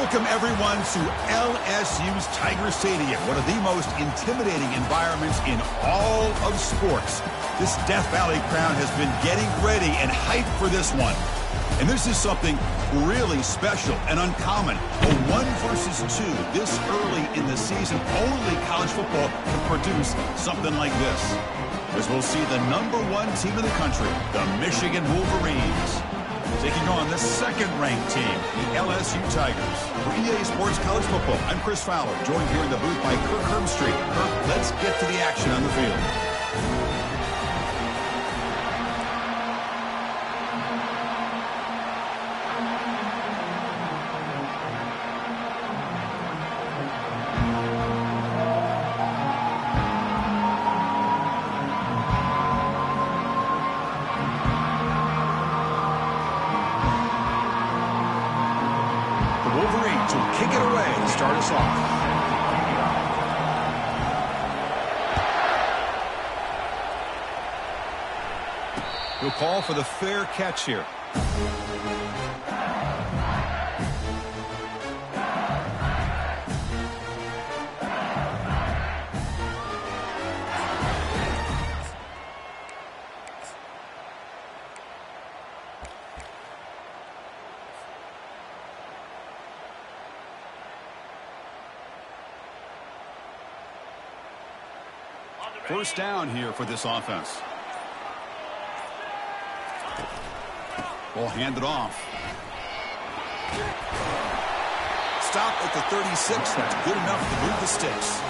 Welcome, everyone, to LSU's Tiger Stadium, one of the most intimidating environments in all of sports. This Death Valley crowd has been getting ready and hyped for this one. And this is something really special and uncommon. A 1 versus 2 this early in the season. Only college football can produce something like this. As we'll see the #1 team in the country, the Michigan Wolverines, taking on the second-ranked team, the LSU Tigers. For EA Sports College Football, I'm Chris Fowler, joined here in the booth by Kirk Herbstreit. Kirk, let's get to the action on the field. Wolverines will kick it away to start us off. He'll call for the fair catch here. First down here for this offense. Ball handed off. Stop at the 36. That's good enough to move the sticks.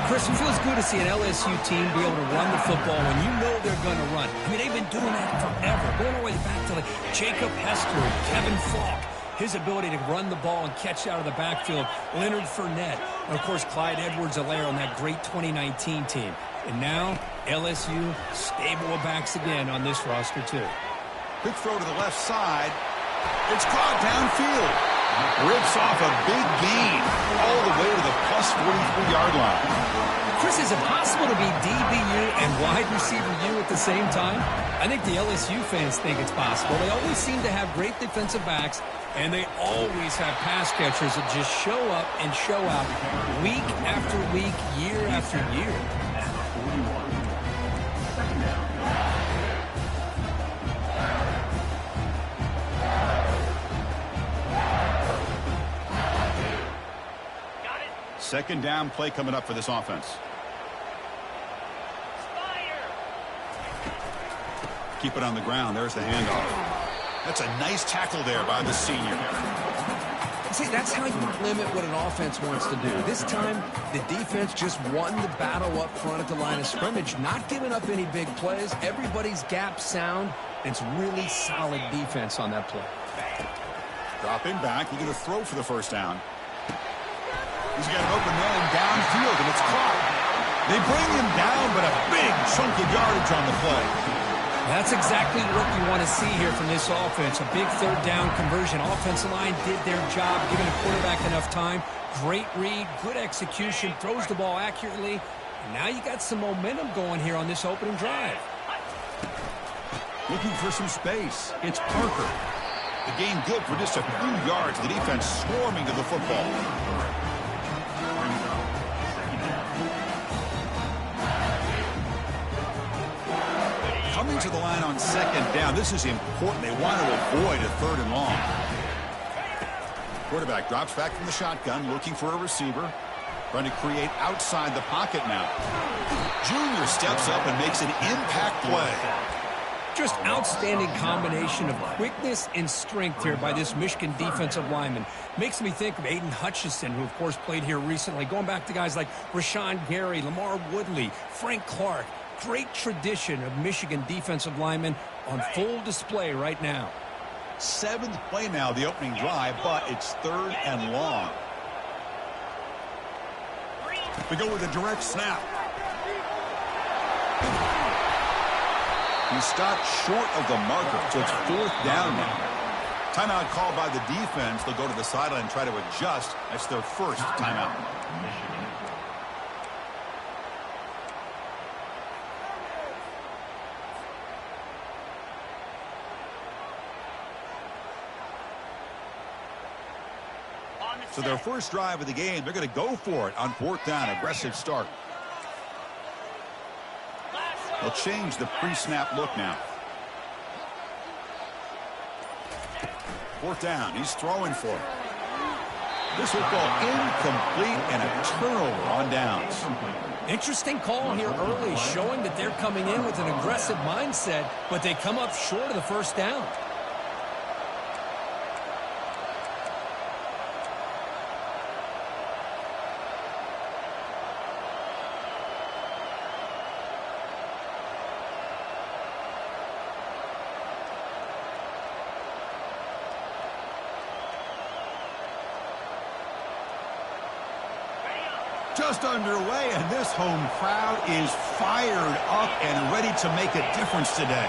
Chris, it feels good to see an LSU team be able to run the football when you know they're going to run. I mean, they've been doing that forever. Going all the way back to like Jacob Hester and Kevin Falk. His ability to run the ball and catch out of the backfield. Leonard Fournette. And, of course, Clyde Edwards-Helaire on that great 2019 team. And now, LSU stable of backs again on this roster, too. Quick throw to the left side. It's caught downfield. Rips off a big gain all the way to the plus 43-yard line. Chris, is it possible to be DBU and wide receiver U at the same time? I think the LSU fans think it's possible. They always seem to have great defensive backs, and they always have pass catchers that just show up and show out week after week, year after year. Second down play coming up for this offense. Keep it on the ground. There's the handoff. That's a nice tackle there by the senior. See, that's how you limit what an offense wants to do. This time, the defense just won the battle up front at the line of scrimmage, not giving up any big plays. Everybody's gap sound. It's really solid defense on that play. Dropping back. He's going to throw for the first down. He's got an open man downfield, and it's caught. They bring him down, but a big chunk of yardage on the play. That's exactly what you want to see here from this offense. A big third down conversion. Offensive line did their job, giving the quarterback enough time. Great read, good execution, throws the ball accurately. And now you got some momentum going here on this opening drive. Looking for some space. It's Parker. The gain good for just a few yards. The defense swarming to the football. Coming to the line on second down. This is important. They want to avoid a third and long. Quarterback drops back from the shotgun, looking for a receiver. Trying to create outside the pocket now. Junior steps up and makes an impact play. Just outstanding combination of quickness and strength here by this Michigan defensive lineman. Makes me think of Aiden Hutchinson, who, of course, played here recently. Going back to guys like Rashawn Gary, Lamar Woodley, Frank Clark. Great tradition of Michigan defensive linemen on full display right now. 7th play now, the opening drive, but it's third and long. We go with a direct snap. He stopped short of the marker, so it's 4th down now. Timeout called by the defense. They'll go to the sideline and try to adjust. That's their first timeout. So their first drive of the game, they're going to go for it on 4th down. Aggressive start. They'll change the pre-snap look now. 4th down. He's throwing for it. This will go incomplete and a turnover on downs. Interesting call here early, showing that they're coming in with an aggressive mindset, but they come up short of the first down. Just underway, and this home crowd is fired up and ready to make a difference today.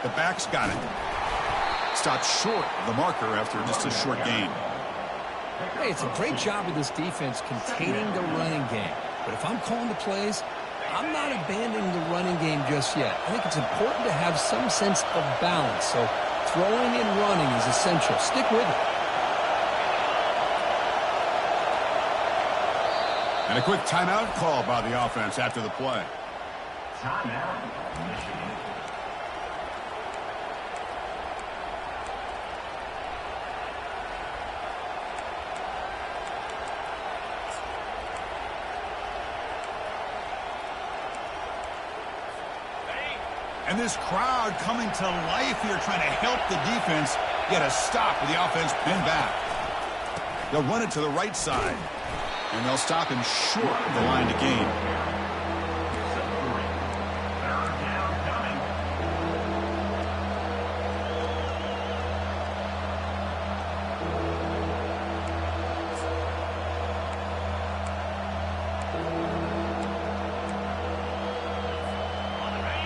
The back's got it. Stopped short of the marker after just a short gain. Hey, it's a great job of this defense containing the running game. But if I'm calling the plays, I'm not abandoning the running game just yet. I think it's important to have some sense of balance. So throwing and running is essential. Stick with it. And a quick timeout call by the offense after the play. Timeout, Michigan. And this crowd coming to life here, trying to help the defense get a stop with the offense pinned back. They'll run it to the right side. And they'll stop him short of the line to gain.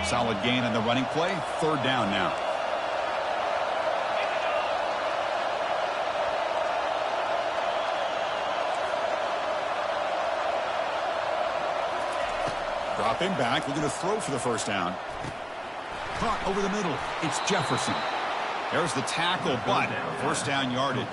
Solid gain on the running play. 3rd down now. Dropping back, looking to throw for the first down. Caught over the middle. It's Jefferson. There's the tackle, but first down yardage.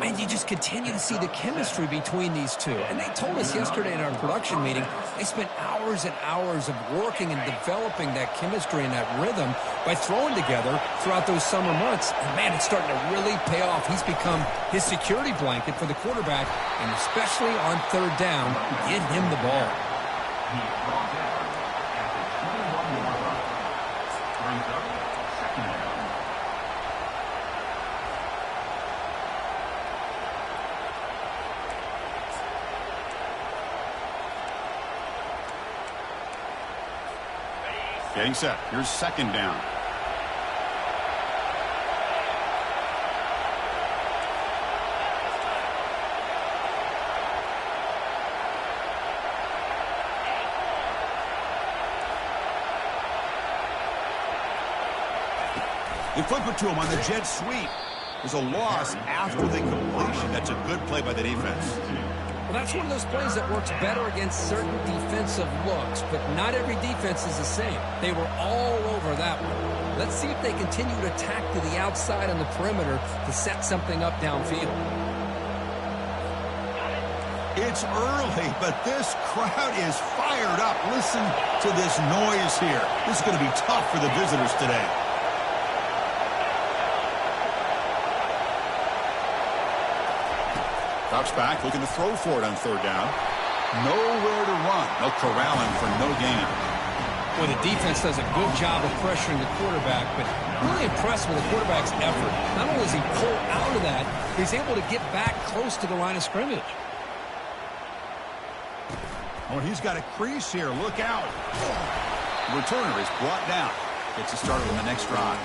And you just continue to see the chemistry between these two. And they told us yesterday in our production meeting, they spent hours and hours of working and developing that chemistry and that rhythm by throwing together throughout those summer months. And, man, it's starting to really pay off. He's become his security blanket for the quarterback, and especially on 3rd down, get him the ball. He brought down at the 21-yard line. Brings up 2nd down. Getting set. Here's 2nd down. They flip it to him on the jet sweep. There's a loss after the completion. That's a good play by the defense. Well, that's one of those plays that works better against certain defensive looks, but not every defense is the same. They were all over that one. Let's see if they continue to attack to the outside on the perimeter to set something up downfield. It's early, but this crowd is fired up. Listen to this noise here. This is going to be tough for the visitors today. Drops back, looking to throw for it on 3rd down. Nowhere to run. They'll corral him for no gain. Well, the defense does a good job of pressuring the quarterback, but really impressed with the quarterback's effort. Not only does he pull out of that, he's able to get back close to the line of scrimmage. Oh, he's got a crease here. Look out. The returner is brought down. Gets us started on the next drive.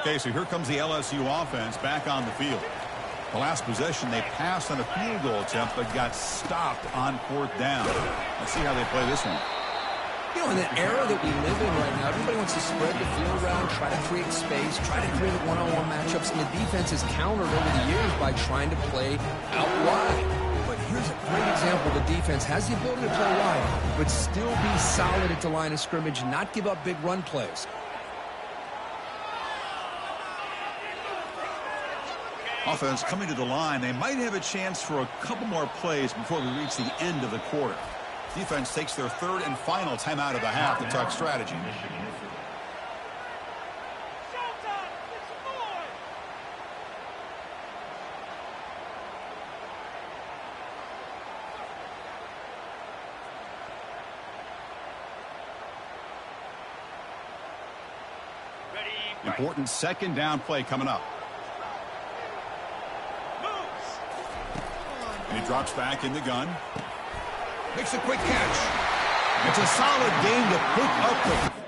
Okay, so here comes the LSU offense back on the field. The last possession, they passed on a field goal attempt, but got stopped on 4th down. Let's see how they play this one. You know, in the era that we live in right now, everybody wants to spread the field around, try to create space, try to create one-on-one matchups, and the defense has countered over the years by trying to play out wide. But here's a great example. The defense has the ability to play wide, but still be solid at the line of scrimmage, not give up big run plays. Offense coming to the line. They might have a chance for a couple more plays before we reach the end of the quarter. Defense takes their third and final timeout of the half to talk strategy. Important second down play coming up. And he drops back in the gun. Makes a quick catch. It's a solid gain to pick up the...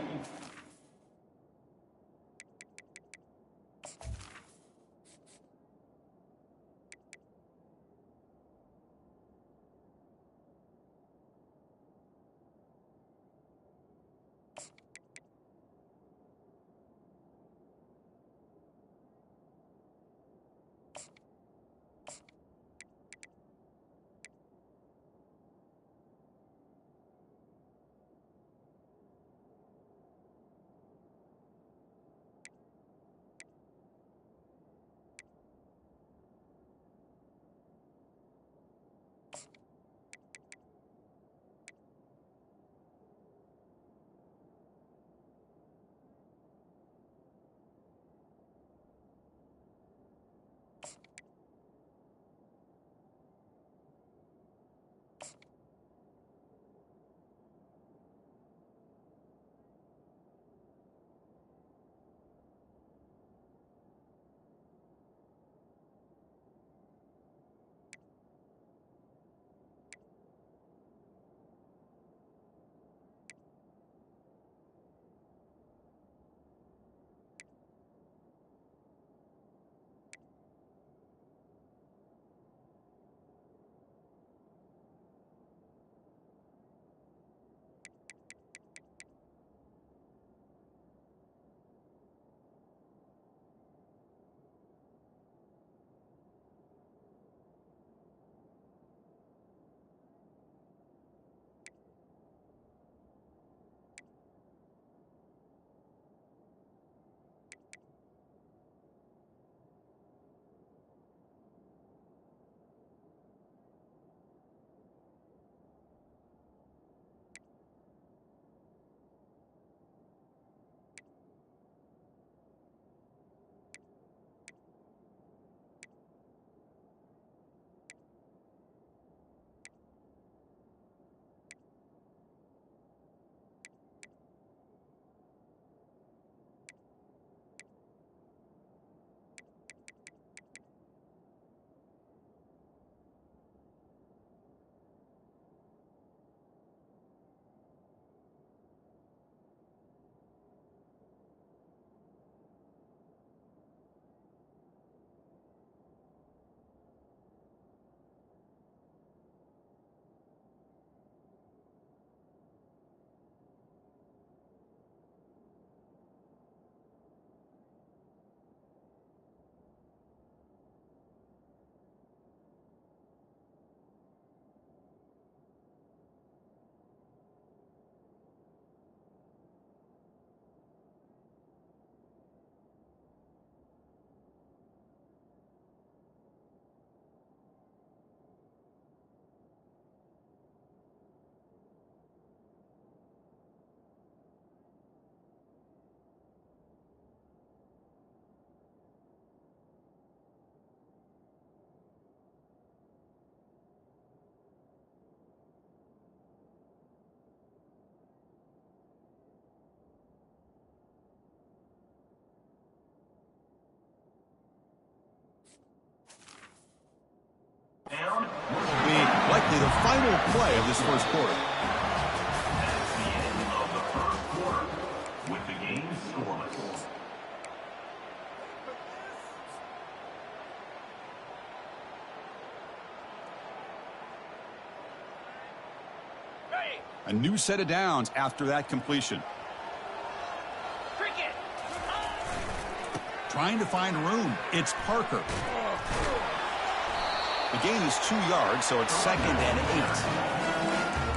Be likely the final play of this first quarter. That's the end of the first quarter, with the game scoreless. A new set of downs after that completion. Trying to find room. It's Parker. The gain is 2 yards, so it's 2nd and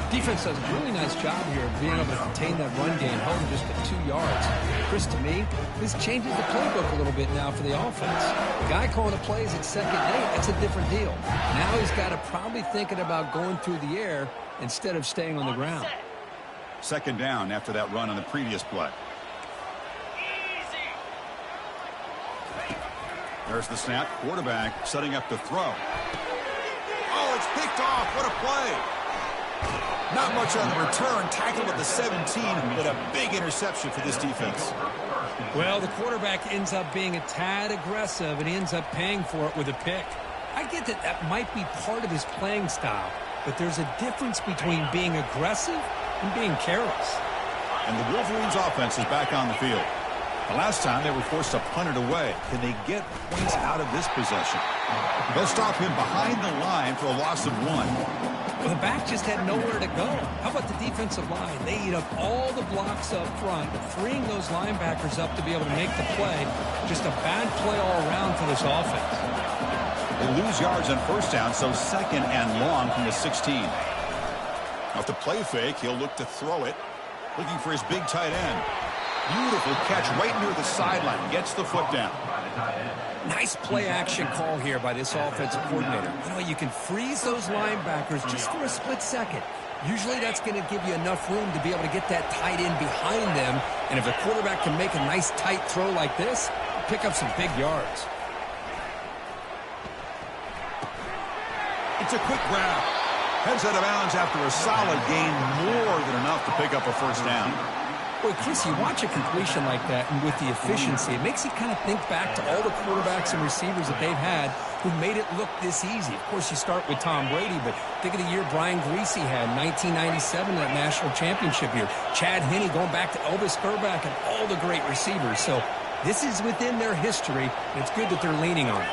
8. Defense does a really nice job here of being able to contain that run game, holding just at 2 yards. Chris, to me, this changes the playbook a little bit now for the offense. The guy calling the plays at 2nd and 8, that's a different deal. Now he's got to probably thinking about going through the air instead of staying on the ground. 2nd down after that run on the previous play. There's the snap. Quarterback setting up to throw. Oh, it's picked off. What a play. Not much on the return. Tackled at the 17, but a big interception for this defense. Well, the quarterback ends up being a tad aggressive, and he ends up paying for it with a pick. I get that that might be part of his playing style, but there's a difference between being aggressive and being careless. And the Wolverines' offense is back on the field. The last time they were forced to punt it away. Can they get points out of this possession? They'll stop him behind the line for a loss of 1. Well, the back just had nowhere to go. How about the defensive line? They eat up all the blocks up front, freeing those linebackers up to be able to make the play. Just a bad play all around for this offense. They lose yards on 1st down, so 2nd and long from the 16. Off the play fake, he'll look to throw it. Looking for his big tight end. Beautiful catch right near the sideline. Gets the foot down. Nice play action call here by this offensive coordinator. You know, you can freeze those linebackers just for a split second. Usually that's going to give you enough room to be able to get that tight end behind them. And if the quarterback can make a nice tight throw like this, pick up some big yards. It's a quick grab. Heads out of bounds after a solid gain, more than enough to pick up a 1st down. Boy, Chris, you watch a completion like that, and with the efficiency, it makes you kind of think back to all the quarterbacks and receivers that they've had who made it look this easy. Of course, you start with Tom Brady, but think of the year Brian Griese had, 1997, that national championship year. Chad Henne going back to Elvis Grbac and all the great receivers. So this is within their history, and it's good that they're leaning on it.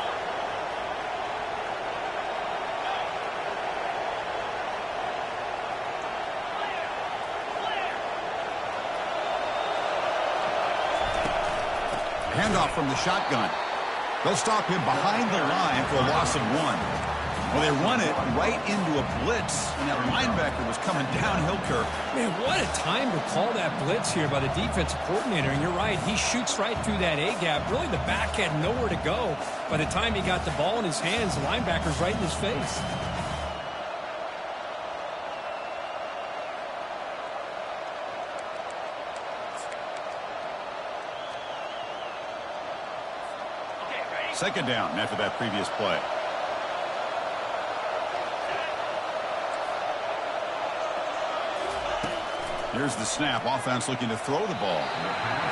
Handoff from the shotgun. They'll stop him behind the line for a loss of 1. Well, they run it right into a blitz, and that linebacker was coming downhill, Kirk. Man, what a time to call that blitz here by the defensive coordinator. And you're right, he shoots right through that A-gap. Really, the back had nowhere to go. By the time he got the ball in his hands, the linebacker's right in his face. Second down after that previous play. Here's the snap. Offense looking to throw the ball.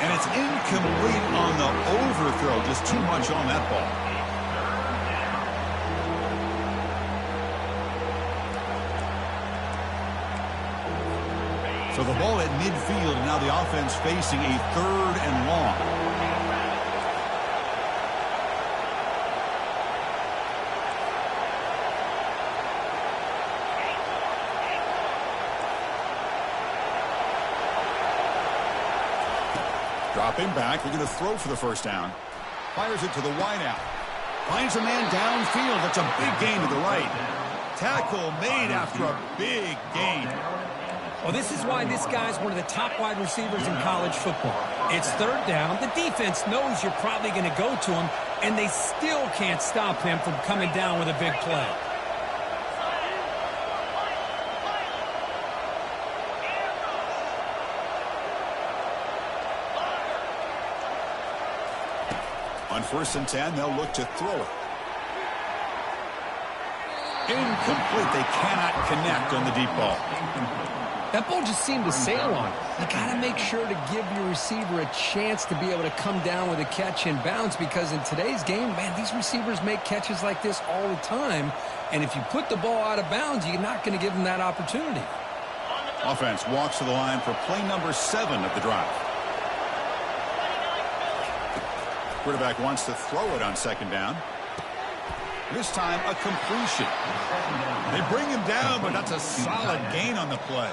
And it's incomplete on the overthrow. Just too much on that ball. So the ball at midfield, and now the offense facing a 3rd and long. Dropping back, they're going to throw for the 1st down. Fires it to the wideout. Finds a man downfield. That's a big gain to the right. Tackle made after a big gain. Well, this is why this guy's one of the top wide receivers in college football. It's 3rd down. The defense knows you're probably going to go to him, and they still can't stop him from coming down with a big play. On 1st and 10, they'll look to throw it. Incomplete. They cannot connect on the deep ball. That ball just seemed to sail on. You got to make sure to give your receiver a chance to be able to come down with a catch and bounce, because in today's game, man, these receivers make catches like this all the time. And if you put the ball out of bounds, you're not going to give them that opportunity. Offense walks to the line for play number 7 of the drive. Quarterback wants to throw it on 2nd down. This time, a completion. They bring him down, but that's a solid gain on the play.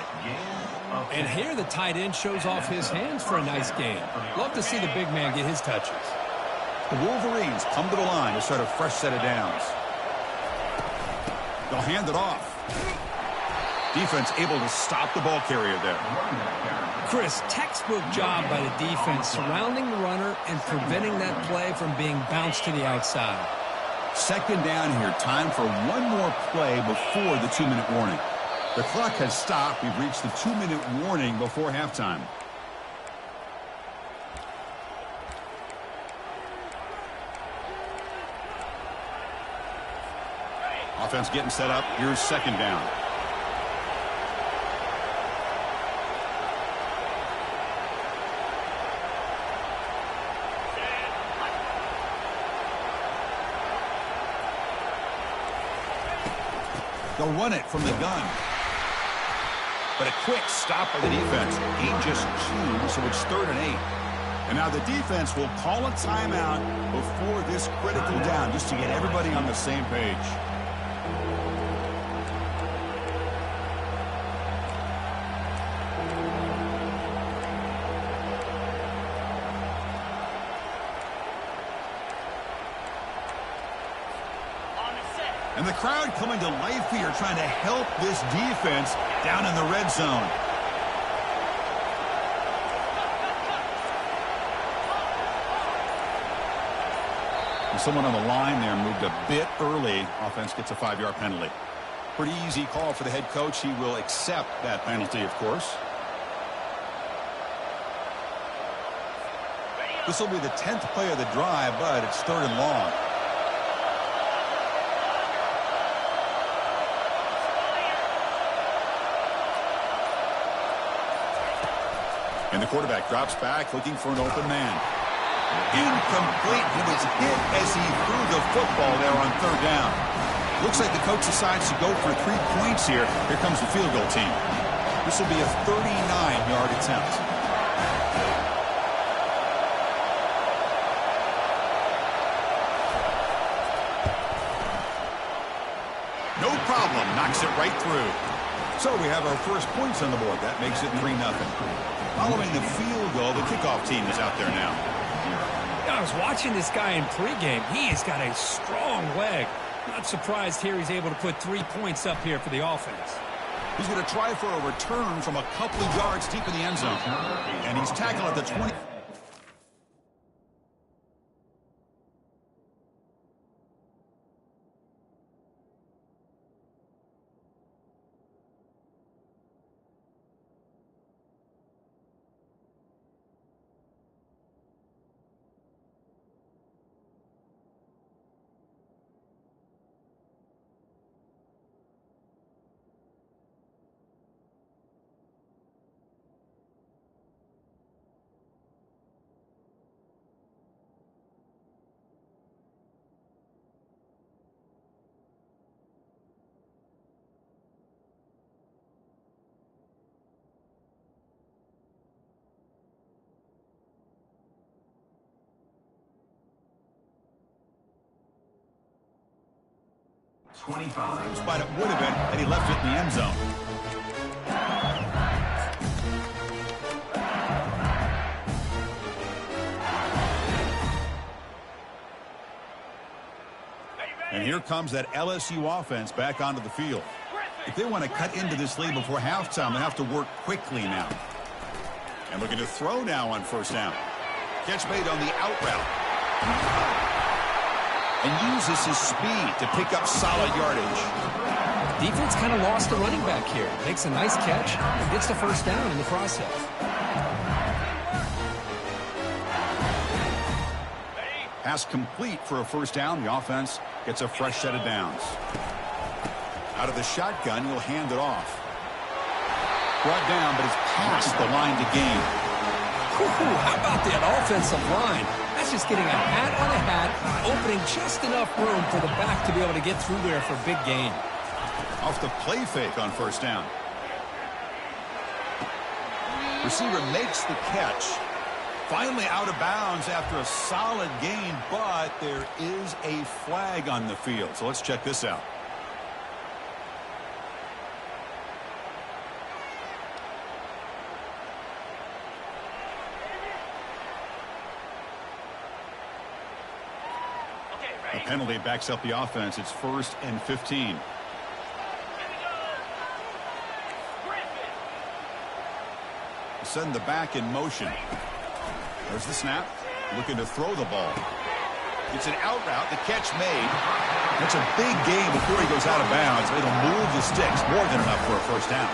And here the tight end shows off his hands for a nice gain. Love to see the big man get his touches. The Wolverines come to the line to start a fresh set of downs. They'll hand it off. Defense able to stop the ball carrier there. Chris, textbook job by the defense surrounding the runner and preventing that play from being bounced to the outside. Second down here. Time for one more play before the 2-minute warning. The clock has stopped. We've reached the 2-minute warning before halftime. Offense getting set up. Here's second down. They'll run it from the gun. But a quick stop by the defense. 8 just 2, so it's 3rd and 8. And now the defense will call a timeout before this critical down just to get everybody on the same page. And the crowd coming to life here, trying to help this defense down in the red zone. And someone on the line there moved a bit early. Offense gets a 5-yard penalty. Pretty easy call for the head coach. He will accept that penalty, of course. This will be the 10th play of the drive, but it's 3rd and long. And the quarterback drops back, looking for an open man. Incomplete. He was hit as he threw the football there on 3rd down. Looks like the coach decides to go for 3 points here. Here comes the field goal team. This will be a 39-yard attempt. No problem. Knocks it right through. So we have our first points on the board. That makes it 3-0. Following the field goal, the kickoff team is out there now. I was watching this guy in pregame. He has got a strong leg. Not surprised here he's able to put 3 points up here for the offense. He's going to try for a return from a couple of yards deep in the end zone. And he's tackled at the 20. But it would have been had he left it in the end zone. And here comes that LSU offense back onto the field. If they want to cut into this lead before halftime, they have to work quickly now. And looking to throw now on 1st down. Catch made on the out route. And uses his speed to pick up solid yardage. Defense kind of lost the running back here. Makes a nice catch and gets the 1st down in the process. Pass complete for a 1st down. The offense gets a fresh set of downs. Out of the shotgun, he'll hand it off. Brought down, but it's past the line to gain. How about that offensive line? That's just getting a hat on a hat, opening just enough room for the back to be able to get through there for a big gain. Off the play fake on 1st down. Receiver makes the catch. Finally out of bounds after a solid gain, but there is a flag on the field. So let's check this out. A penalty backs up the offense. It's 1st and 15. Send the back in motion. There's the snap. Looking to throw the ball. It's an out route. The catch made. That's a big gain before he goes out of bounds. It'll move the sticks. More than enough for a first down.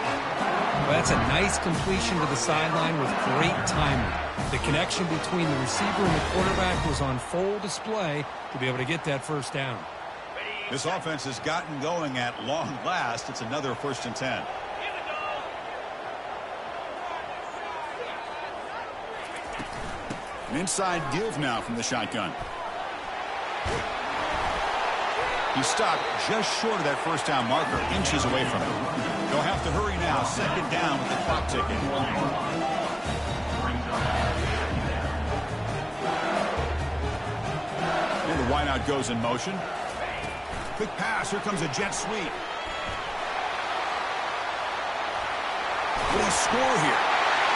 Well, that's a nice completion to the sideline with great timing. The connection between the receiver and the quarterback was on full display to be able to get that first down. This offense has gotten going at long last. It's another 1st and 10. An inside give now from the shotgun. He stopped just short of that first down marker, inches away from it. They'll have to hurry now. 2nd down with the clock ticking. And the wideout goes in motion. Quick pass. Here comes a jet sweep. What do you score here?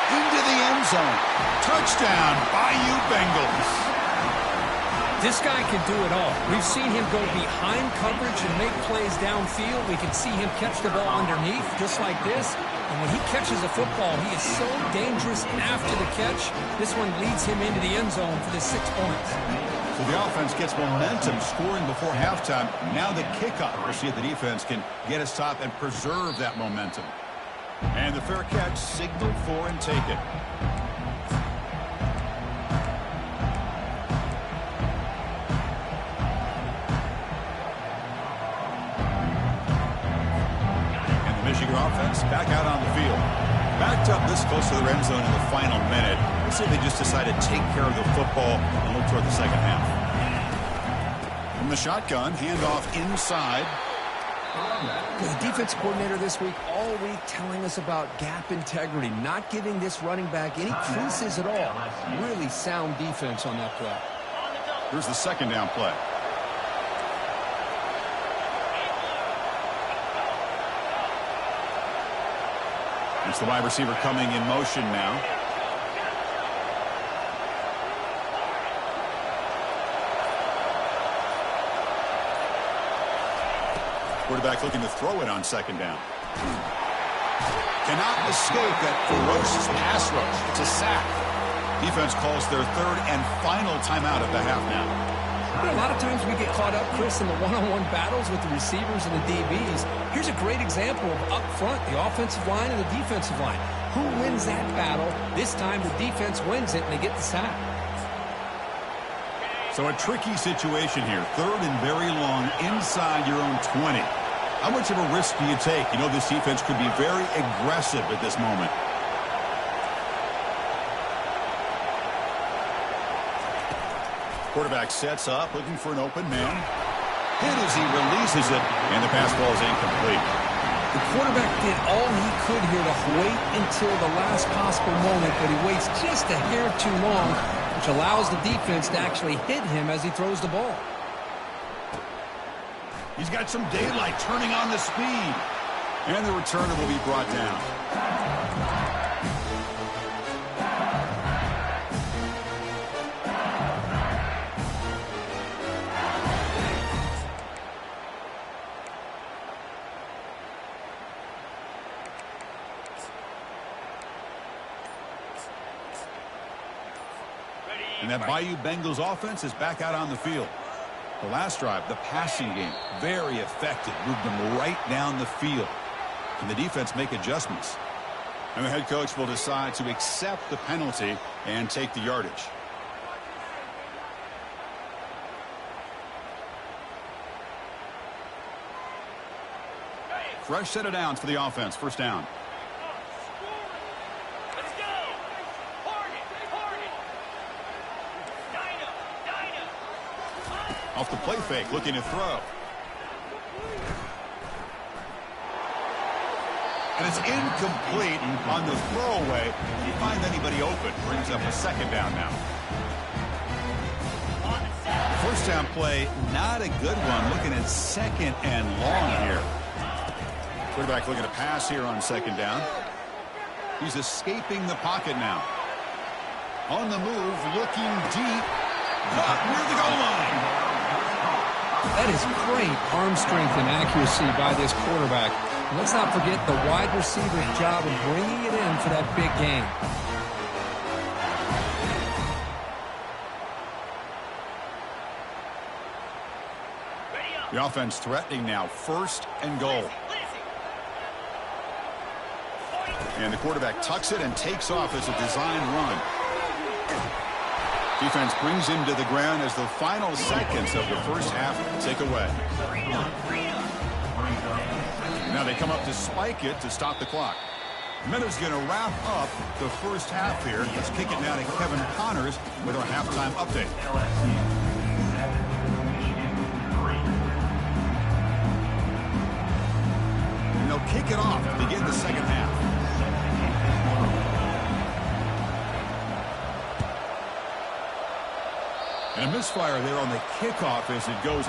Into the end zone. Touchdown, Bayou Bengals. This guy can do it all. We've seen him go behind coverage and make plays downfield. We can see him catch the ball underneath, just like this. And when he catches a football, he is so dangerous after the catch. This one leads him into the end zone for the 6 points. So the offense gets momentum, scoring before halftime. Now the kickoff. We'll see if the defense can get a stop and preserve that momentum. And the fair catch signaled for and taken. And the Michigan offense back out on the field. Backed up this close to the end zone in the final minute. Let's see if they just decide to take care of the football and look toward the second half. From the shotgun, handoff inside. The defense coordinator this week, all week telling us about gap integrity, not giving this running back any creases at all. Really sound defense on that play. Here's the 2nd down play. It's the wide receiver coming in motion now. Quarterback looking to throw it on 2nd down. Cannot escape that ferocious pass rush. It's a sack. Defense calls their 3rd and final timeout of the half now. You know, a lot of times we get caught up, Chris, in the one-on-one battles with the receivers and the DBs. Here's a great example of up front, the offensive line and the defensive line. Who wins that battle? This time the defense wins it, and they get the sack. So a tricky situation here. 3rd and very long inside your own 20. How much of a risk do you take? You know this defense could be very aggressive at this moment. Quarterback sets up, looking for an open man. Hit as he releases it, and the pass ball is incomplete. The quarterback did all he could here to wait until the last possible moment, but he waits just a hair too long, which allows the defense to actually hit him as he throws the ball. He's got some daylight turning on the speed. And the returner will be brought down. And that Bayou Bengals offense is back out on the field. The last drive, the passing game, very effective. Moved them right down the field. Can the defense make adjustments? And the head coach will decide to accept the penalty and take the yardage. Fresh set of downs for the offense. 1st down. Off the play fake, looking to throw. And it's incomplete on the throwaway. Didn't find anybody open. Brings up a second down now. First down play, not a good one. Looking at second and long here. Quarterback looking to pass here on second down. He's escaping the pocket now. On the move, looking deep. Caught near the goal line. That is great arm strength and accuracy by this quarterback. And let's not forget the wide receiver's job of bringing it in for that big game. The offense threatening now, first and goal. And the quarterback tucks it and takes off as a design run. Defense brings him to the ground as the final seconds of the first half tick away. Now they come up to spike it to stop the clock. Minnows going to wrap up the first half here. Let's kick it now to Kevin Connors with our halftime update. And they'll kick it off to begin the second half. And a misfire there on the kickoff as it goes.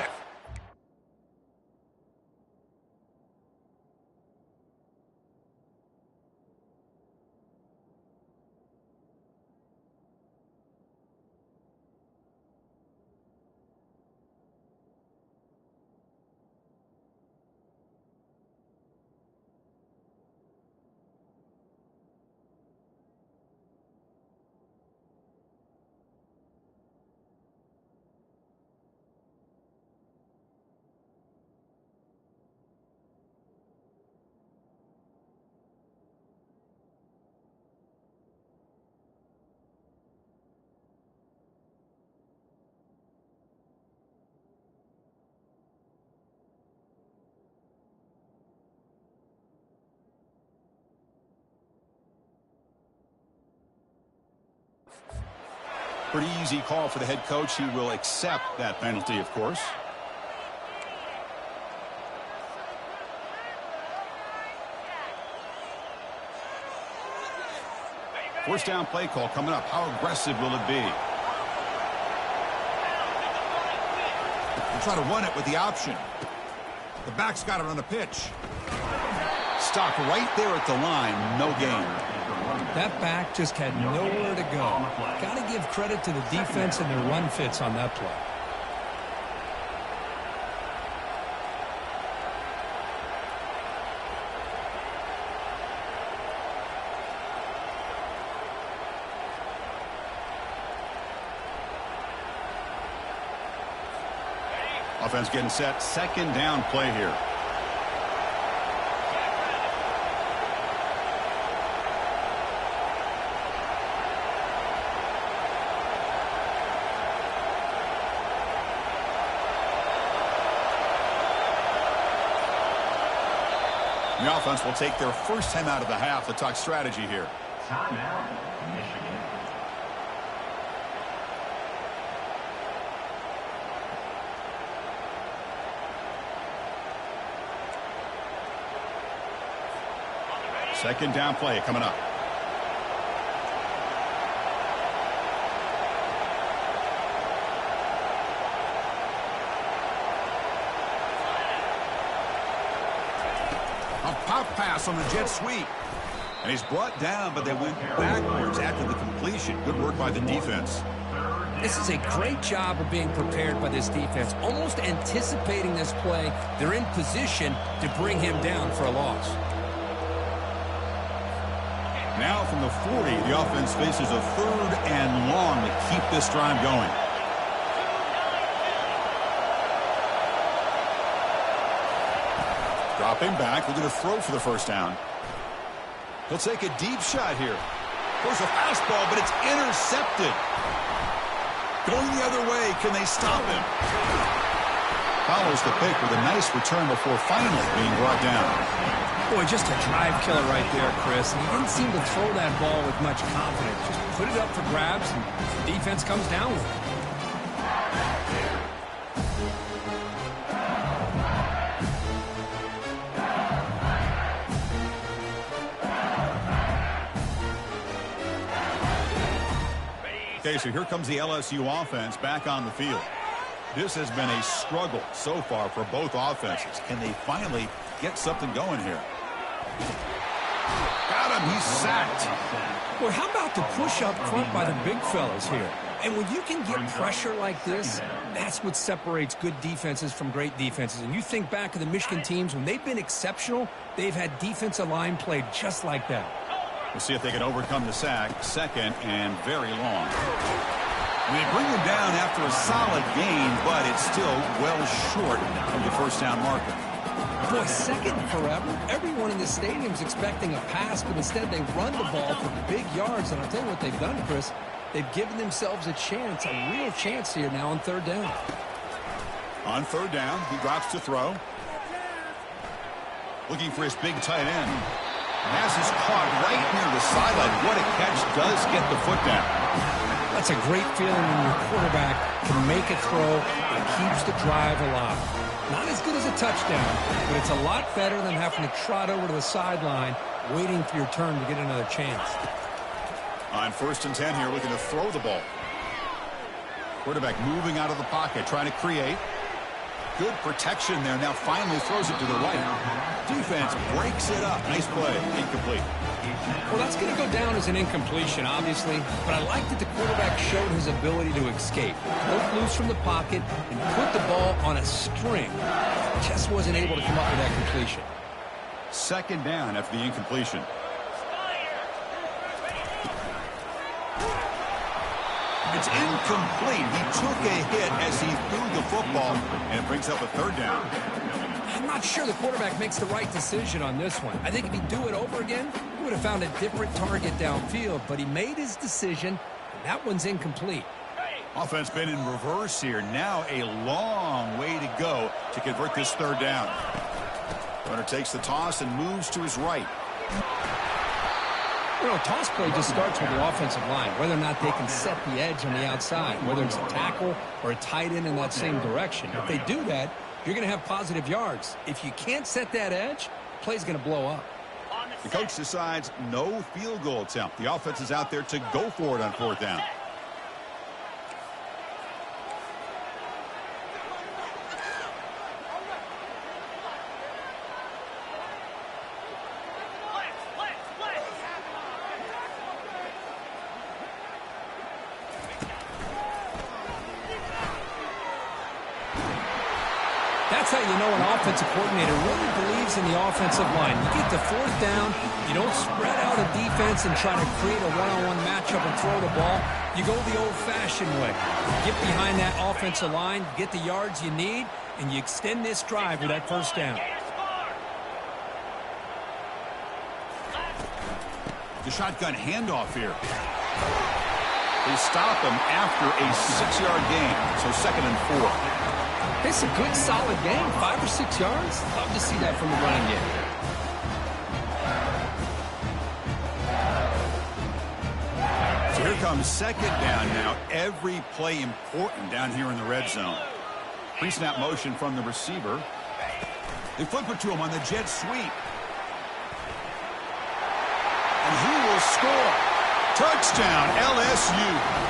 Pretty easy call for the head coach. He will accept that penalty, of course. First down play call coming up. How aggressive will it be? They try to run it with the option. The back's got it on the pitch. Stop right there at the line. No gain. That back just had nowhere to go. Got to give credit to the defense and their run fits on that play. Offense getting set. Second down play here. The offense will take their first time out of the half to talk strategy here. Timeout, Michigan. Second down play coming up. A pop pass on the jet sweep. And he's brought down, but they went backwards after the completion. Good work by the defense. This is a great job of being prepared by this defense. Almost anticipating this play. They're in position to bring him down for a loss. Now from the 40, the offense faces a third and long to keep this drive going. Dropping back, looking to throw for the first down. He'll take a deep shot here. There's a fastball, but it's intercepted. Going the other way, can they stop him? Follows the pick with a nice return before finally being brought down. Boy, just a drive killer right there, Chris. And he didn't seem to throw that ball with much confidence. Just put it up for grabs, and the defense comes down with it. Okay, so here comes the LSU offense back on the field. This has been a struggle so far for both offenses. Can they finally get something going here? Got him. He's sacked. Well, how about the push up front by the big fellas here? And when you can get pressure like this, that's what separates good defenses from great defenses. And you think back of the Michigan teams, when they've been exceptional, they've had defensive line played just like that. We'll see if they can overcome the sack. Second and very long. They bring him down after a solid gain, but it's still well short of the first down marker. Boy, second forever. Everyone in the stadium's expecting a pass, but instead they run the ball for big yards. And I'll tell you what they've done, Chris. They've given themselves a chance, a real chance here now on third down. On third down, he drops to throw. Looking for his big tight end. Pass is caught right near the sideline. What a catch, does get the foot down. That's a great feeling when your quarterback can make a throw and keeps the drive alive. Not as good as a touchdown, but it's a lot better than having to trot over to the sideline waiting for your turn to get another chance. On 1st and 10 here, looking to throw the ball. Quarterback moving out of the pocket, trying to create. Good protection there. Now finally throws it to the right. Defense breaks it up. Nice play. Incomplete. Well, that's going to go down as an incompletion, obviously. But I like that the quarterback showed his ability to escape. Broke loose from the pocket and put the ball on a string. Just wasn't able to come up with that completion. Second down after the incompletion. It's incomplete. He took a hit as he threw the football, and it brings up a third down. I'm not sure the quarterback makes the right decision on this one. I think if he'd do it over again, he would have found a different target downfield, but he made his decision, and that one's incomplete. Offense been in reverse here. Now a long way to go to convert this third down. Runner takes the toss and moves to his right. You know, toss play just starts with the offensive line, whether or not they can set the edge on the outside, whether it's a tackle or a tight end in that same direction. If they do that, you're going to have positive yards. If you can't set that edge, play's going to blow up. The coach decides no field goal attempt. The offense is out there to go for it on fourth down. That's how you know an offensive coordinator really believes in the offensive line. You get to fourth down, you don't spread out a defense and try to create a one-on-one matchup and throw the ball. You go the old-fashioned way. Get behind that offensive line, get the yards you need, and you extend this drive with that first down. The shotgun handoff here. They stop him after a 6-yard gain, so 2nd and 4. It's a good, solid game. 5 or 6 yards. Love to see that from the running game. So here comes second down now. Every play important down here in the red zone. Pre-snap motion from the receiver. They flip it to him on the jet sweep. And he will score. Touchdown, LSU.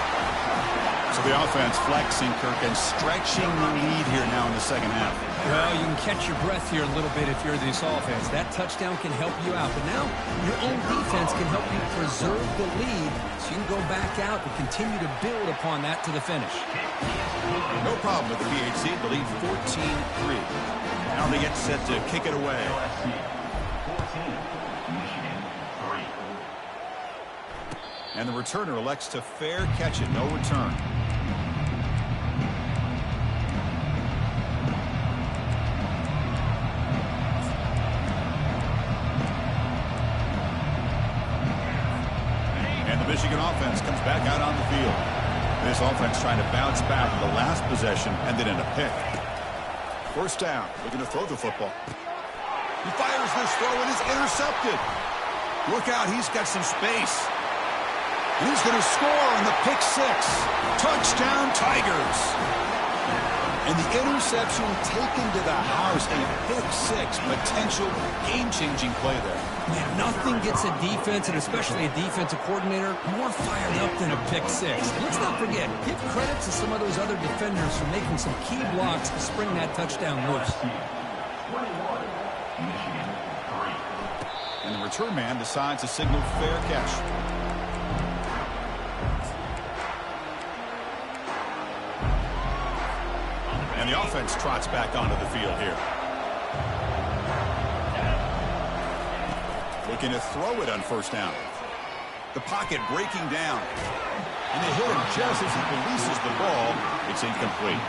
So the offense flexing, Kirk, and stretching the lead here now in the second half. Well, you can catch your breath here a little bit if you're this offense. That touchdown can help you out. But now your own defense can help you preserve the lead so you can go back out and continue to build upon that to the finish. No problem with the PHC. The lead 14-3. Now they get set to kick it away. And the returner elects to fair catch it. No return. And the Michigan offense comes back out on the field. This offense trying to bounce back with the last possession and then in a pick. First down. Looking to throw the football. He fires this throw and is intercepted. Look out. He's got some space. And he's going to score on the pick six. Touchdown, Tigers. And the interception taken to the house. A pick six. Potential game-changing play there. Man, nothing gets a defense, and especially a defensive coordinator, more fired up than a pick six. And let's not forget, give credit to some of those other defenders for making some key blocks to spring that touchdown loose. 21, Michigan 3. And the return man decides to signal fair catch. And the offense trots back onto the field here. Looking to throw it on first down. The pocket breaking down. And they hit him just as he releases the ball. It's incomplete.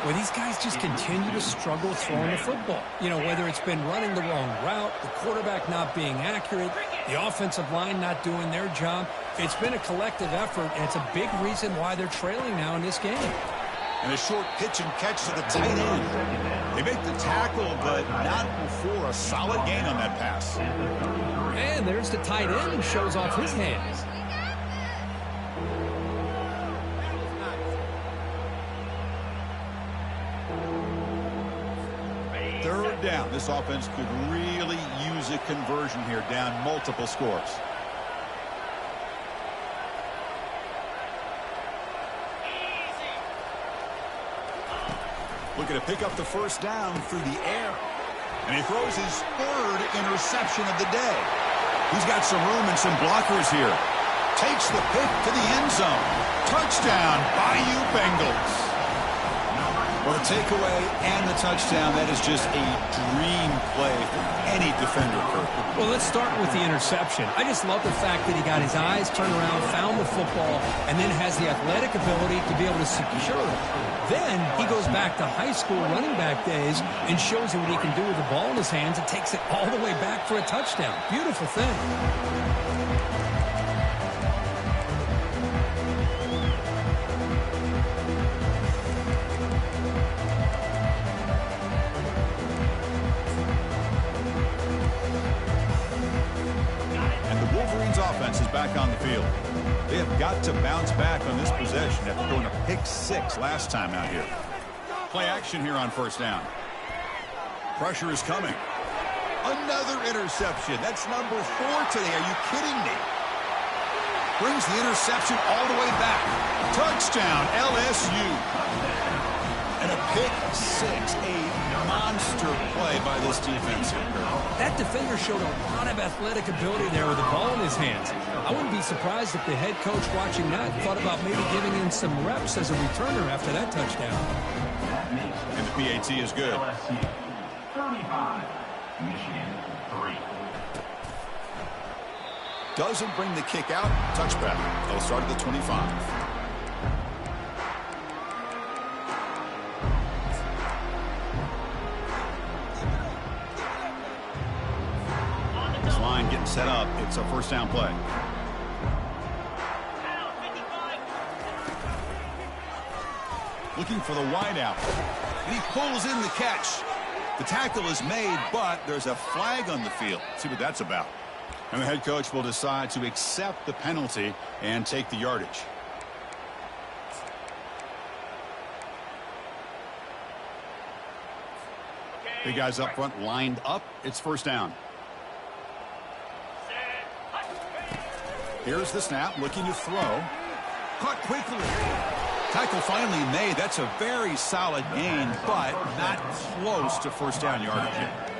Well, these guys just continue to struggle throwing the football. You know, whether it's been running the wrong route, the quarterback not being accurate, the offensive line not doing their job. It's been a collective effort, and it's a big reason why they're trailing now in this game. And a short pitch and catch to the tight end. They make the tackle, but not before a solid gain on that pass. And there's the tight end who shows off his hands. Third down. This offense could really use a conversion here, down multiple scores. Looking to pick up the first down through the air. And he throws his third interception of the day. He's got some room and some blockers here. Takes the pick to the end zone. Touchdown, Bayou Bengals. Well, the takeaway and the touchdown, that is just a dream play for any defender, Kirk. Well, let's start with the interception. I just love the fact that he got his eyes turned around, found the football, and then has the athletic ability to be able to secure it. Then he goes back to high school running back days and shows you what he can do with the ball in his hands and takes it all the way back for a touchdown. Beautiful thing. Offense is back on the field. They have got to bounce back on this possession after throwing a pick six last time out here. Play action here on first down. Pressure is coming. Another interception. That's number 4 today. Are you kidding me? Brings the interception all the way back. Touchdown, LSU. And a pick six. A monster play by this defense here. That defender showed a lot of athletic ability there with the ball in his hands. I wouldn't be surprised if the head coach watching that thought about maybe giving him some reps as a returner after that touchdown. And the PAT is good. LSU 35, Michigan 3. Doesn't bring the kick out. Touchback. They'll start at the 25. Line getting set up. It's a first down play. Looking for the wide out. And he pulls in the catch. The tackle is made, but there's a flag on the field. Let's see what that's about. And the head coach will decide to accept the penalty and take the yardage. Big guys up front lined up. It's first down. Here's the snap, looking to throw. Caught quickly. Tackle finally made. That's a very solid gain, but not close to first down yardage yet.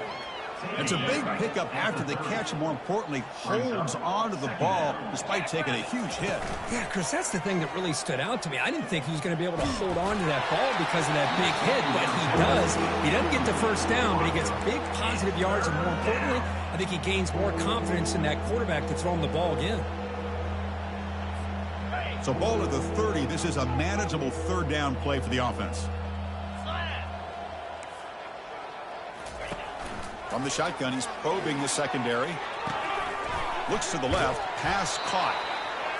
It's a big pickup after the catch, and more importantly, holds on to the ball despite taking a huge hit. Yeah, Chris, that's the thing that really stood out to me. I didn't think he was going to be able to hold on to that ball because of that big hit, but he does. He doesn't get the first down, but he gets big positive yards, and more importantly, I think he gains more confidence in that quarterback to throw him the ball again. So ball at the 30. This is a manageable third down play for the offense. From the shotgun, he's probing the secondary. Looks to the left. Pass caught.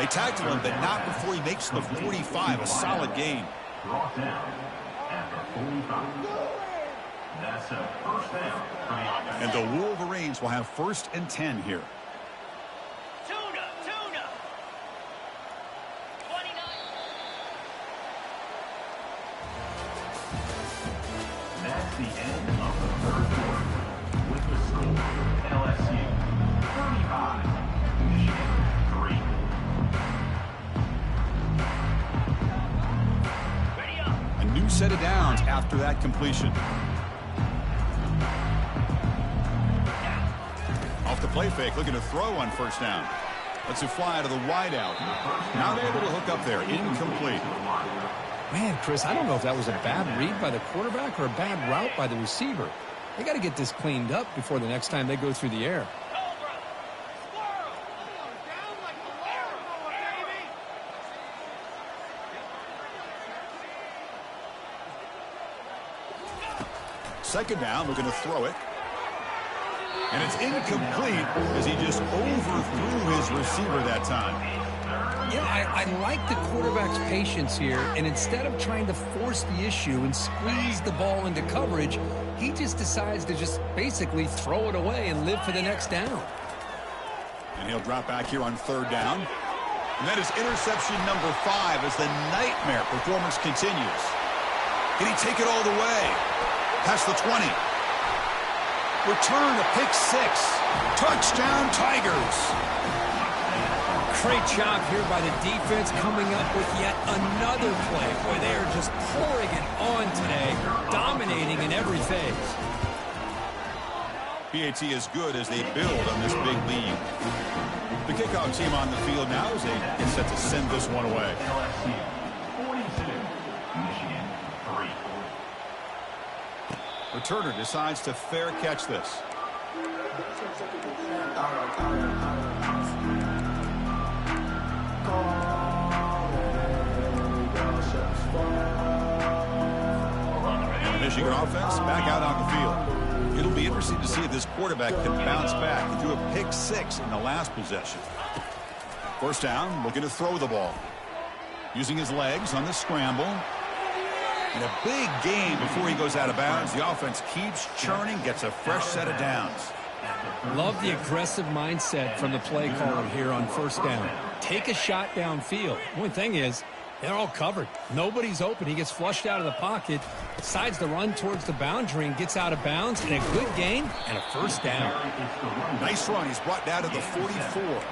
They tackled him, but not before he makes the 45. A solid gain. Brought down at the 45. That's a first down for the offense. And the Wolverines will have 1st and 10 here. That's the end of the third quarter. With the score, LSU set of downs after that completion. Off the play fake, looking to throw on first down. Lets it fly to the wide out. Not able to hook up there. Incomplete. Man, Chris, I don't know if that was a bad read by the quarterback or a bad route by the receiver. They got to get this cleaned up before the next time they go through the air. Second down, looking to throw it. And it's incomplete as he just overthrew his receiver that time. Yeah, I like the quarterback's patience here, and instead of trying to force the issue and squeeze the ball into coverage, he just decides to just basically throw it away and live for the next down. And he'll drop back here on third down. And that is interception number 5 as the nightmare performance continues. Can he take it all the way? Past the 20. Return to pick 6. Touchdown, Tigers. Great job here by the defense coming up with yet another play. Boy, they are just pouring it on today, dominating in every phase. PAT is good as they build on this big lead. The kickoff team on the field now as they get set to send this one away. LSU 42, Michigan 3. Returner decides to fair catch this. And the Michigan offense back out on the field. It'll be interesting to see if this quarterback can bounce back. He threw a pick 6 in the last possession. First down, looking to throw the ball. Using his legs on the scramble. And a big gain before he goes out of bounds. The offense keeps churning, gets a fresh set of downs. Love the aggressive mindset from the play caller here on first down. Take a shot downfield. One thing is, they're all covered. Nobody's open. He gets flushed out of the pocket, decides to run towards the boundary and gets out of bounds, and a good gain and a first down. Nice run. He's brought down to the 44.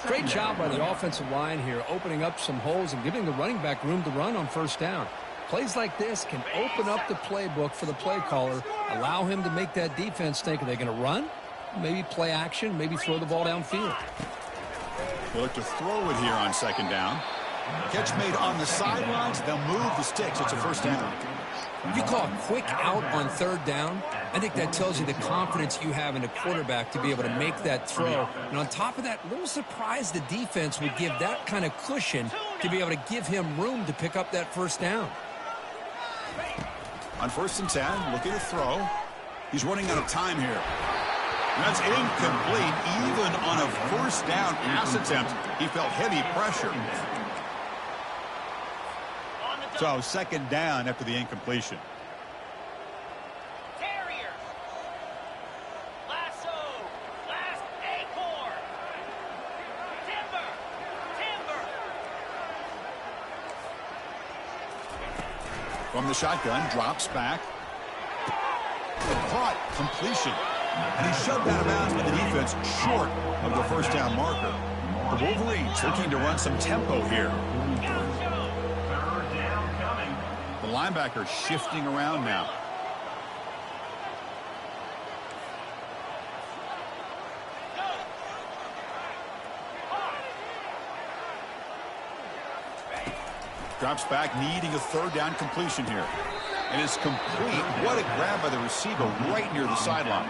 Great job by the offensive line here, opening up some holes and giving the running back room to run on first down. Plays like this can open up the playbook for the play caller, allow him to make that defense think, are they going to run? Maybe play action, maybe throw the ball downfield. They look to throw it here on second down. Catch made on the sidelines. They'll move the sticks. It's a first down. If you call a quick out on third down, I think that tells you the confidence you have in a quarterback to be able to make that throw. And on top of that, a little surprised the defense would give that kind of cushion to be able to give him room to pick up that first down. On first and 10, looking to throw. He's running out of time here. And that's incomplete. Even on a first down pass attempt, he felt heavy pressure. So second down after the incompletion. Terriers. Lasso. Last acorn. Timber. Timber. From the shotgun, drops back. Caught, completion. And he shoved out of bounds with the defense short of the first down marker. The Wolverines looking to run some tempo here. Third down coming. The linebacker shifting around now. Drops back, needing a third down completion here. And it's complete. What a grab by the receiver right near the sideline.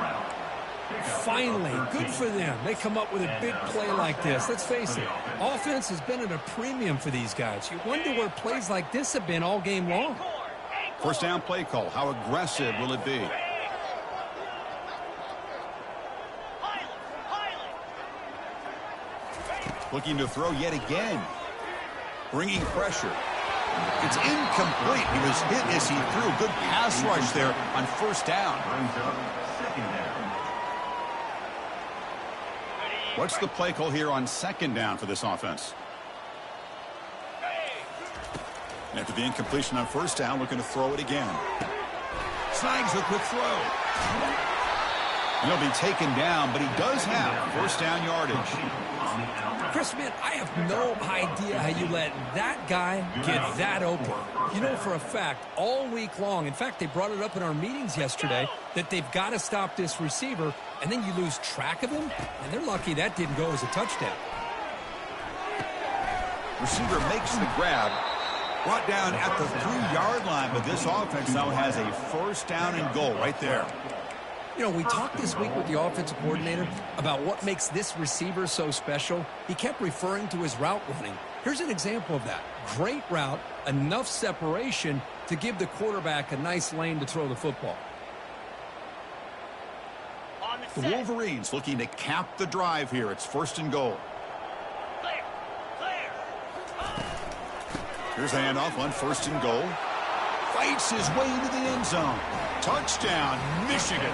Finally, good for them. They come up with a big play like this. Let's face it, offense has been at a premium for these guys. You wonder where plays like this have been all game long. First down play call. How aggressive will it be? Looking to throw yet again. Bringing pressure. It's incomplete. He was hit as he threw. Good pass rush there on first down. Brings up second down. What's the play call here on second down for this offense? After the incompletion on first down, looking to throw it again. Snags a quick throw. He'll be taken down, but he does have first down yardage. Chris, man, I have no idea how you let that guy get that open. You know for a fact, all week long, in fact, they brought it up in our meetings yesterday, that they've got to stop this receiver, and then you lose track of him, and they're lucky that didn't go as a touchdown. Receiver makes the grab. Brought down at the 3-yard line, but this offense now has a first down and goal right there. You know, we talked this week with the offensive coordinator about what makes this receiver so special. He kept referring to his route running. Here's an example of that. Great route, enough separation to give the quarterback a nice lane to throw the football. The Wolverines looking to cap the drive here. It's first and goal. Here's the handoff on first and goal. Fights his way into the end zone. Touchdown, Michigan.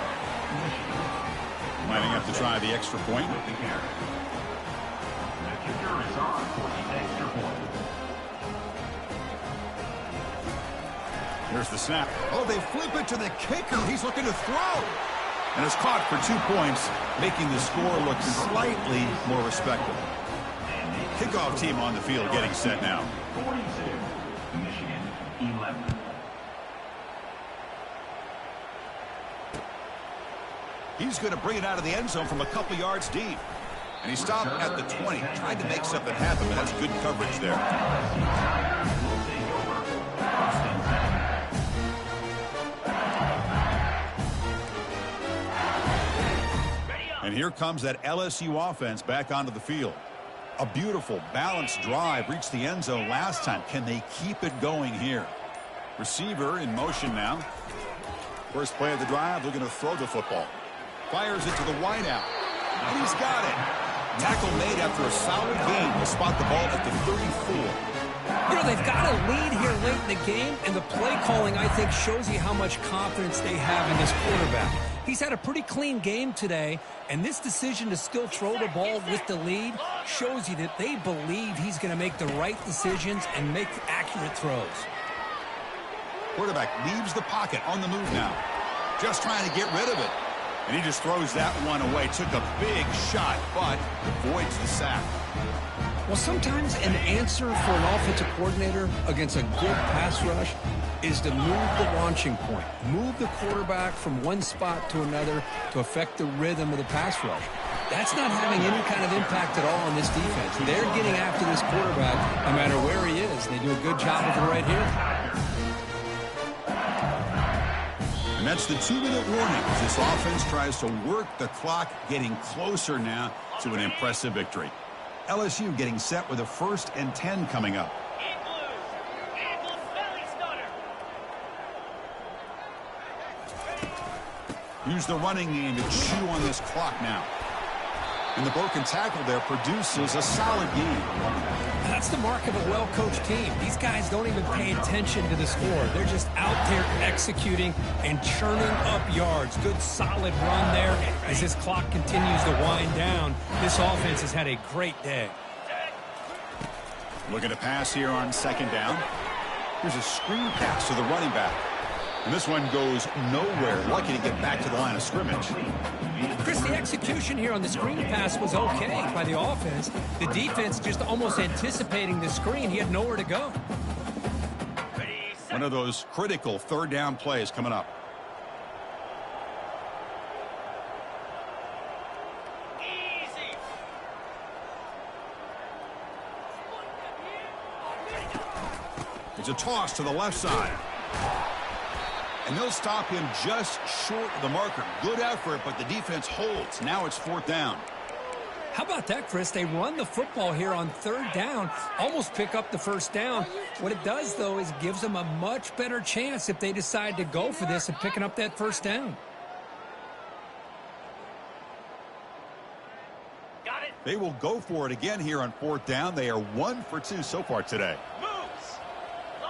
Might have to try the extra point. The kicker is on for the extra point. Here's the snap. Oh, they flip it to the kicker. He's looking to throw. And it's caught for 2 points, making the score look slightly more respectable. Kickoff team on the field getting set now. 42, Michigan 11. He's going to bring it out of the end zone from a couple yards deep. And he stopped at the 20. Tried to make something happen, but that's good coverage there. And here comes that LSU offense back onto the field. A beautiful, balanced drive reached the end zone last time. Can they keep it going here? Receiver in motion now. First play of the drive, looking to throw the football. Fires it to the wideout. And he's got it. Tackle made after a solid gain. Will spot the ball at the 34. You know, they've got a lead here late in the game, and the play calling, I think, shows you how much confidence they have in this quarterback. He's had a pretty clean game today, and this decision to still throw the ball with the lead shows you that they believe he's going to make the right decisions and make accurate throws. Quarterback leaves the pocket on the move now. Just trying to get rid of it. And he just throws that one away. Took a big shot, but avoids the sack. Well, sometimes an answer for an offensive coordinator against a good pass rush is to move the launching point. Move the quarterback from one spot to another to affect the rhythm of the pass rush. That's not having any kind of impact at all on this defense. They're getting after this quarterback no matter where he is. They do a good job of it right here. And that's the 2-minute warning as this offense tries to work the clock, getting closer now to an impressive victory. LSU getting set with a 1st and 10 coming up. Use the running game to chew on this clock now. And the broken tackle there produces a solid game. That's the mark of a well-coached team. These guys don't even pay attention to the score. They're just out there executing and churning up yards. Good, solid run there as this clock continues to wind down. This offense has had a great day. Looking to pass here on 2nd down. Here's a screen pass to the running back. And this one goes nowhere. Lucky to get back to the line of scrimmage. Chris, the execution here on the screen pass was okay by the offense. The defense just almost anticipating the screen. He had nowhere to go. One of those critical 3rd down plays coming up. It's a toss to the left side. And they'll stop him just short of the marker. Good effort, but the defense holds. Now it's 4th down. How about that, Chris? They run the football here on 3rd down, almost pick up the 1st down. What it does, though, is gives them a much better chance if they decide to go for this and picking up that 1st down. Got it. They will go for it again here on 4th down. They are 1 for 2 so far today. Moves.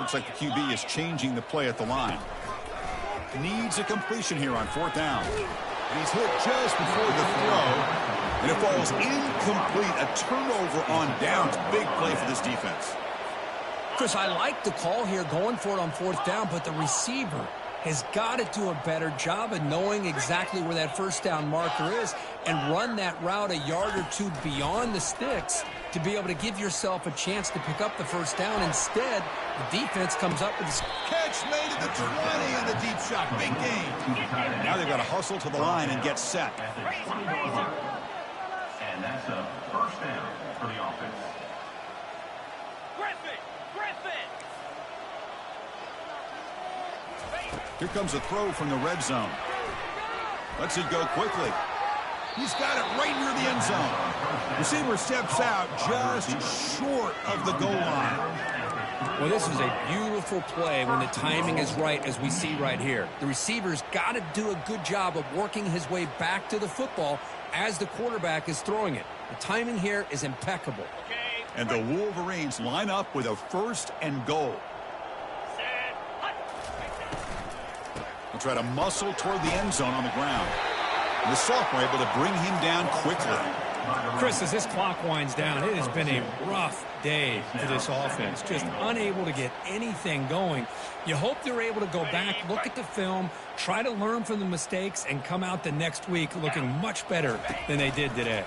Looks like the QB is changing the play at the line. Needs a completion here on 4th down. And he's hit just before the throw. And it falls incomplete. A turnover on downs. Big play for this defense. Chris, I like the call here going for it on 4th down, but the receiver, has got to do a better job of knowing exactly where that first down marker is and run that route a yard or two beyond the sticks to be able to give yourself a chance to pick up the first down. Instead, the defense comes up with a Catch made at the 20 on the deep shot. Big gain. Now they've got to hustle to the line and get set. At the 20-yard line. And that's a first down for the offense. Griffin! Griffin! Here comes a throw from the red zone. Lets it go quickly. He's got it right near the end zone. Receiver steps out just short of the goal line. Well, this is a beautiful play when the timing is right, as we see right here. The receiver's got to do a good job of working his way back to the football as the quarterback is throwing it. The timing here is impeccable. And the Wolverines line up with a first and goal. They'll try to muscle toward the end zone on the ground. And the sophomore able to bring him down quickly. Chris, as this clock winds down, it has been a rough day for this offense. Just unable to get anything going. You hope they're able to go back, look at the film, try to learn from the mistakes, and come out the next week looking much better than they did today.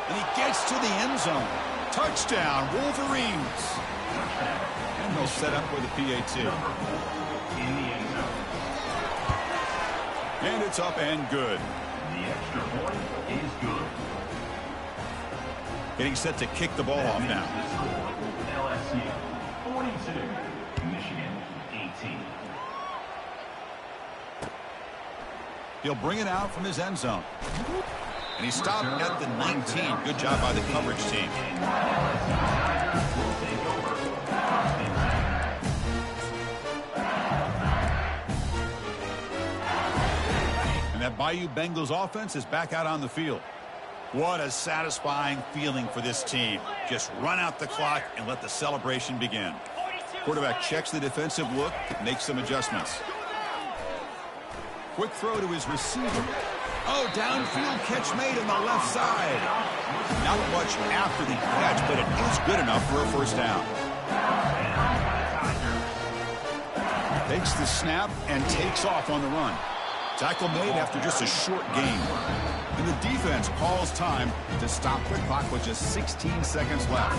And he gets to the end zone. Touchdown, Wolverines. And they'll set up with a PAT. In the end zone. And it's up and good. The extra point is good. Getting set to kick the ball off now. The score, LSU 42, Michigan 18. He'll bring it out from his end zone. And he stopped at the 19. Good job by the coverage team. Will take over. And that Bayou Bengals offense is back out on the field. What a satisfying feeling for this team. Just run out the clock and let the celebration begin. Quarterback checks the defensive look, makes some adjustments. Quick throw to his receiver. Oh, downfield catch made on the left side. Not much after the catch, but it is good enough for a first down. Takes the snap and takes off on the run. Tackle made after just a short gain. And the defense calls time to stop the clock with just 16 seconds left.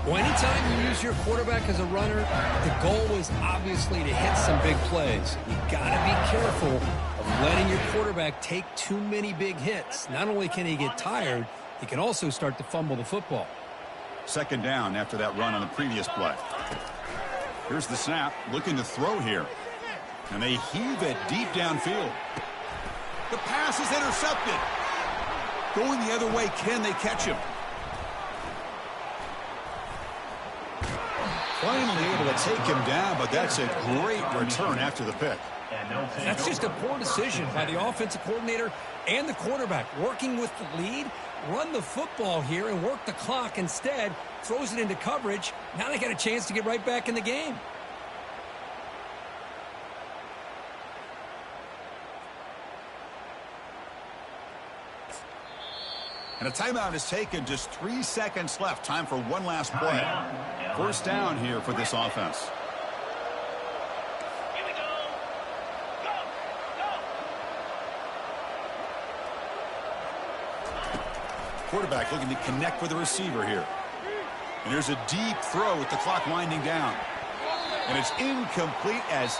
Well, anytime you use your quarterback as a runner, the goal is obviously to hit some big plays. You got to be careful of letting your quarterback take too many big hits. Not only can he get tired, he can also start to fumble the football. Second down after that run on the previous play. Here's the snap, looking to throw here. And they heave it deep downfield. The pass is intercepted. Going the other way, can they catch him? Finally able to take him down, but that's a great return after the pick. That's just a poor decision by the offensive coordinator and the quarterback. Working with the lead, run the football here and work the clock. Instead, throws it into coverage. Now they got a chance to get right back in the game. And a timeout is taken. Just 3 seconds left. Time for one last play. First down here for this offense. Here we go. Go. Go. Quarterback looking to connect with the receiver here. And there's a deep throw with the clock winding down. And it's incomplete as